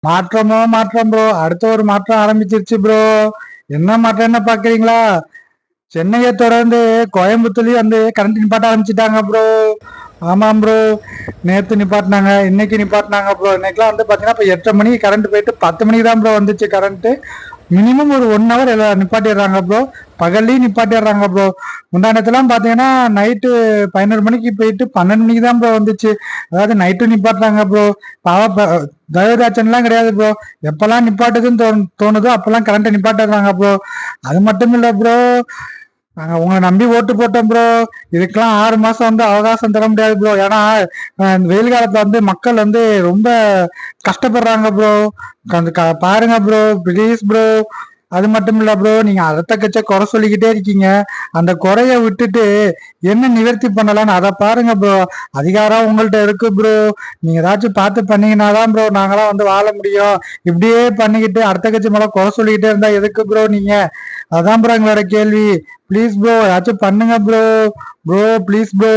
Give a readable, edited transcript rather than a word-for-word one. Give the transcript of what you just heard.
மாற்றமோ மாற்றம் ப்ரோ. அடுத்த ஒரு மாற்றம் ஆரம்பிச்சிருச்சு ப்ரோ. என்ன மாற்றம் என்ன பாக்குறீங்களா? சென்னையை தொடர்ந்து கோயம்புத்தூர்லயும் வந்து கரண்ட் நிப்பாட்ட ஆரம்பிச்சுட்டாங்க ப்ரோ. ஆமாம் ப்ரோ. நேத்து நிப்பாட்டினாங்க, இன்னைக்கு நிப்பாட்டினாங்க ப்ரோ. இன்னைக்கெல்லாம் வந்து பாத்தீங்கன்னா இப்ப 8:30 மணிக்கு கரண்ட் போயிட்டு 10 மணிக்கு தான் ப்ரோ வந்துச்சு கரண்ட். மினிமம் ஒரு 1 ஹவர் நிப்பாட்டிடுறாங்க ப்ரோ. பகல்லையும் நிப்பாட்டிடுறாங்க ப்ரோ. முந்தானத்தெல்லாம் பாத்தீங்கன்னா நைட்டு 11 மணிக்கு போயிட்டு 12 மணிக்கு தான் ப்ரோ வந்துச்சு. அதாவது நைட்டும் நிப்பாட்டுறாங்க ப்ரோ. பாவ தயவுதாட்சன்லாம் கிடையாது ப்ரோ. எப்பெல்லாம் நிப்பாட்டுதுன்னு தோணுதோ அப்பெல்லாம் கரண்ட்டை நிப்பாட்டிடுறாங்க ப்ரோ. அது மட்டும் இல்ல ப்ரோ, நாங்க உங்களை நம்பி ஓட்டு போட்டோம் ப்ரோ. இதுக்கெல்லாம் 6 மாசம் வந்து அவகாசம் தர முடியாது ப்ரோ. ஏன்னா இந்த வெயில் காலத்துல வந்து மக்கள் வந்து ரொம்ப கஷ்டப்படுறாங்க ப்ரோ. பாருங்க ப்ரோ, ப்ளீஸ் ப்ரோ. அது மட்டும் இல்ல ப்ரோ, நீங்க அடுத்த கட்ச குறை சொல்லிக்கிட்டே இருக்கீங்க. அந்த குறைய விட்டுட்டு என்ன நிவர்த்தி பண்ணலாம்னு அதை பாருங்க ப்ரோ. அதிகாரம் உங்கள்ட்ட இருக்கு ப்ரோ. நீங்க ஏதாச்சும் பார்த்து பண்ணீங்கன்னாதான் ப்ரோ நாங்களாம் வந்து வாழ முடியும். இப்படியே பண்ணிக்கிட்டு அடுத்த கட்சி மேல குறை சொல்லிக்கிட்டே இருந்தா எதுக்கு ப்ரோ நீங்க? அதான் ப்ரோ எங்களோட கேள்வி. ப்ளீஸ் ப்ரோ, ஏதாச்சும் பண்ணுங்க ப்ரோ. Bro please bro.